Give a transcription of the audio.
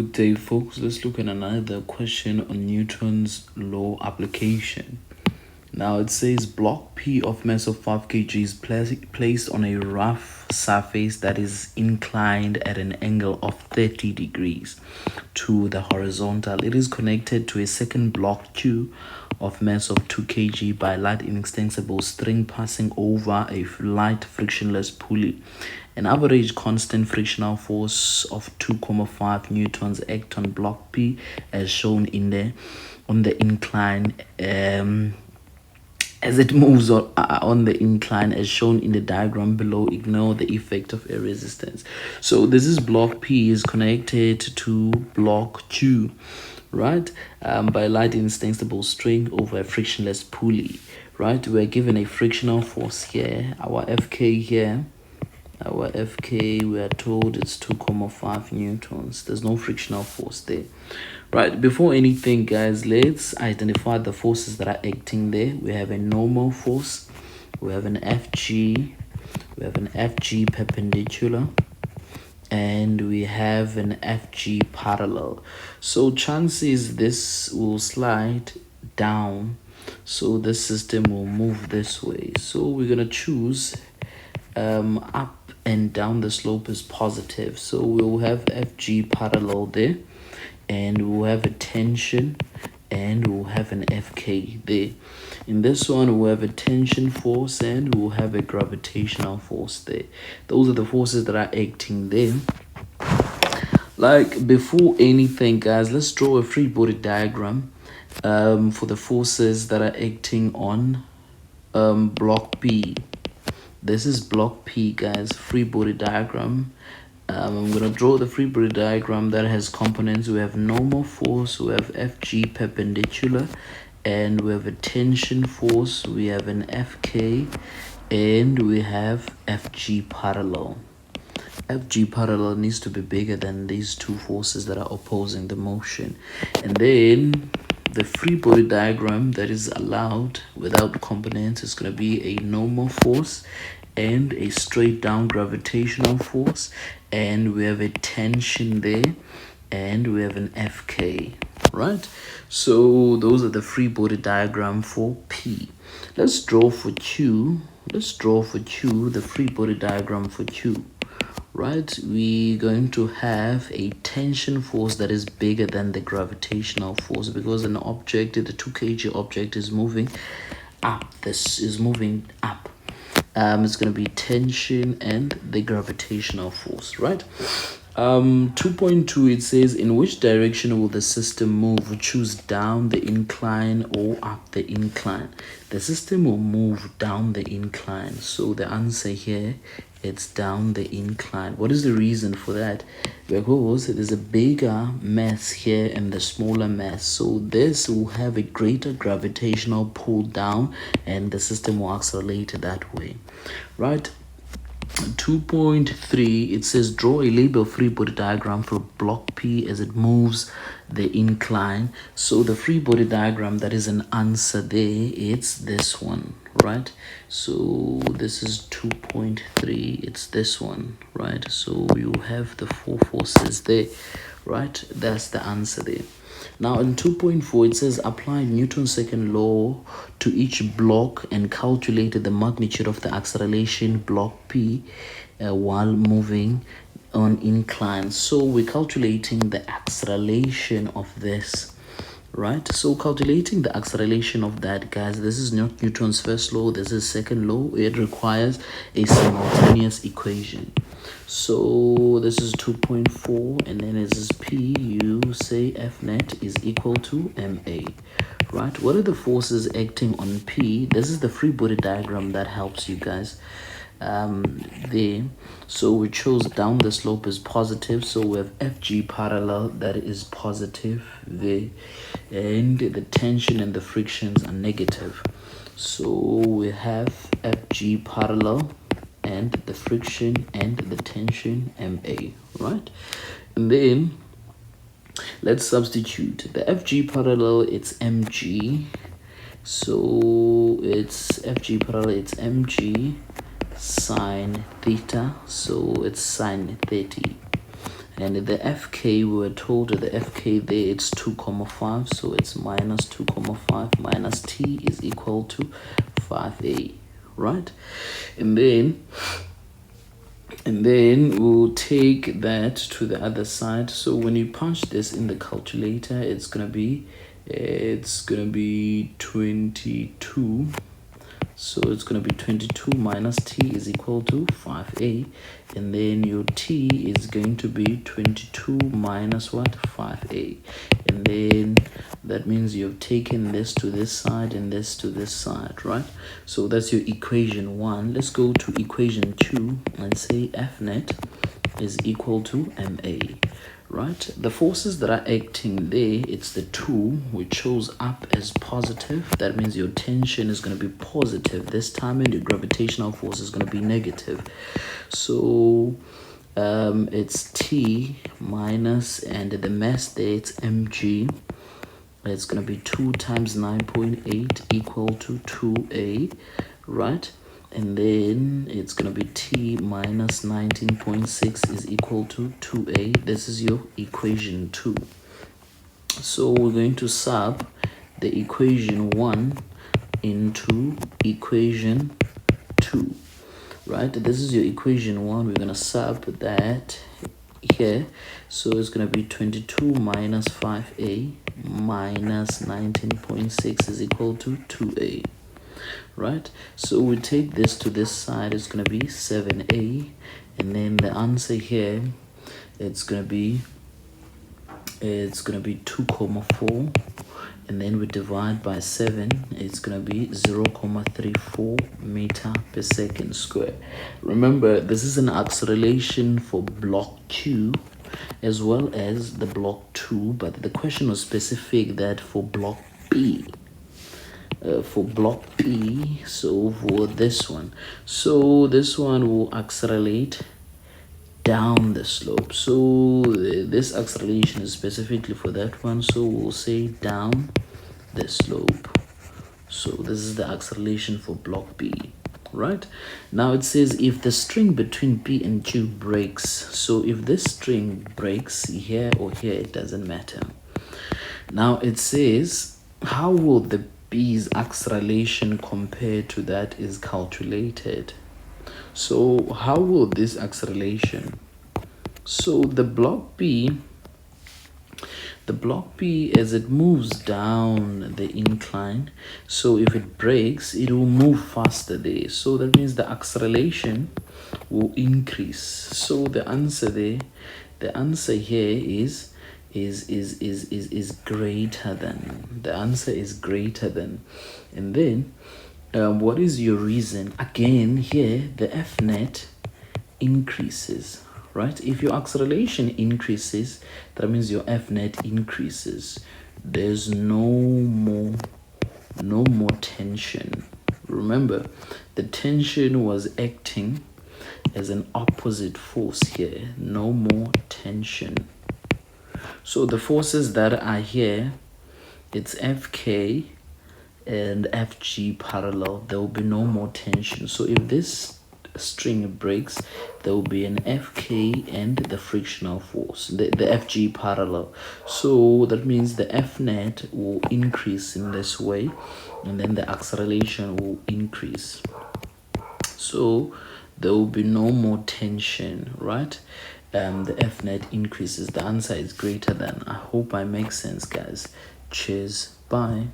Good day, folks. Let's look at another question on Newton's law application. Now it says block P of mass of 5 kg is placed on a rough surface that is inclined at an angle of 30 degrees to the horizontal. It is connected to a second block Q of mass of 2 kg by light inextensible string passing over a light frictionless pulley. An average constant frictional force of 2.5 newtons act on block P as shown on the incline as it moves on the incline as shown in the diagram below. Ignore the effect of air resistance. So this is block P is connected to block Q, right, by a light inextensible string over a frictionless pulley, right? We're given a frictional force here, our FK here. Our FK, we are told it's 2.5 newtons. There's no frictional force there. Right, before anything, guys, let's identify the forces that are acting there. We have a normal force, we have an FG, we have an FG perpendicular, and we have an FG parallel. So chances this will slide down, so this system will move this way. So we're gonna choose up and down the slope is positive, so we'll have FG parallel there, and we'll have a tension, and we'll have an FK there. In this one, we'll have a tension force and we'll have a gravitational force there. Those are the forces that are acting there. Like, before anything, guys, let's draw a free body diagram for the forces that are acting on block P. This is block P, guys, free body diagram. I'm going to draw the free body diagram that has components. We have normal force, we have FG perpendicular, and we have a tension force, we have an FK, and we have FG parallel. FG parallel needs to be bigger than these two forces that are opposing the motion. And then the free body diagram that is allowed without components is going to be a normal force and a straight down gravitational force, and we have a tension there, and we have an FK, right? So those are the free body diagram for P. Let's draw for Q. Let's draw for Q the free body diagram for Q. Right, we're going to have a tension force that is bigger than the gravitational force, because an object, the 2 kg object, is moving up. This is moving up. It's going to be tension and the gravitational force, right? 2.2, it says, in which direction will the system move? Choose down the incline or up the incline. The system will move down the incline, so the answer here, it's down the incline. What is the reason for that? Because there's a bigger mass here and the smaller mass, so this will have a greater gravitational pull down and the system will accelerate that way, right? 2.3, it says, draw a label free body diagram for block P as it moves the incline. So the free body diagram that is an answer there, it's this one, right? So this is 2.3, it's this one, right? So you have the 4 forces there, right? That's the answer there. Now in 2.4, it says, apply Newton's second law to each block and calculate the magnitude of the acceleration block P while moving on incline. So we're calculating the acceleration of this, right? So calculating the acceleration of that, guys, this is not Newton's first law, this is second law. It requires a simultaneous equation. So this is 2.4, and then this is P. You say F net is equal to MA, right? What are the forces acting on P? This is the free body diagram that helps you guys there. So we chose down the slope is positive, so we have FG parallel that is positive there, and the tension and the frictions are negative. So we have FG parallel and the friction and the tension MA, right? And then let's substitute the FG parallel, it's MG, so it's FG parallel, it's MG sine theta, so it's sine 30, And the FK, we were told that the FK there, it's 2,5, so it's minus 2,5 minus T is equal to 5A, right? And then we'll take that to the other side. So when you punch this in the calculator, it's gonna be 22. So it's going to be 22 minus T is equal to 5A. And then your T is going to be 22 minus what? 5A. And then that means you've taken this to this side and this to this side, right? So that's your equation 1. Let's go to equation 2 and say F net is equal to MA. Right, the forces that are acting there, it's the 2 which shows up as positive. That means your tension is going to be positive this time, and your gravitational force is going to be negative. So it's T minus, and the mass there, it's mg. It's going to be 2 times 9.8 equal to 2A, right? And then it's going to be T minus 19.6 is equal to 2A. This is your equation 2. So we're going to sub the equation 1 into equation 2, right? This is your equation 1. We're going to sub that here. So it's going to be 22 minus 5A minus 19.6 is equal to 2A. Right, so we take this to this side, it's going to be 7A, and then the answer here, it's going to be 2,4, and then we divide by 7, it's going to be 0,34 meter per second square. Remember, this is an acceleration for block Q as well as the block 2, but the question was specific that for block B. For block B, so for this one, so this one will accelerate down the slope. So this acceleration is specifically for that one, so we'll say down the slope. So this is the acceleration for block B, right? Now it says if the string between P and Q breaks, so if this string breaks here or here, it doesn't matter. Now it says how will the B's acceleration compared to that is calculated. So how will this acceleration? So the block B as it moves down the incline, so if it breaks, it will move faster there. So that means the acceleration will increase. So the answer there, the answer here is greater than. The answer is greater than. And then what is your reason? Again here the F net increases, right? If your acceleration increases, that means your F net increases. There's no more tension. Remember, the tension was acting as an opposite force here. No more tension. So the forces that are here, it's Fk and Fg parallel. There will be no more tension. So if this string breaks, there will be an Fk and the frictional force, the Fg parallel. So that means the F net will increase in this way, and then the acceleration will increase. So there will be no more tension, right? The F net increases. The answer is greater than. I hope I make sense, guys. Cheers. Bye.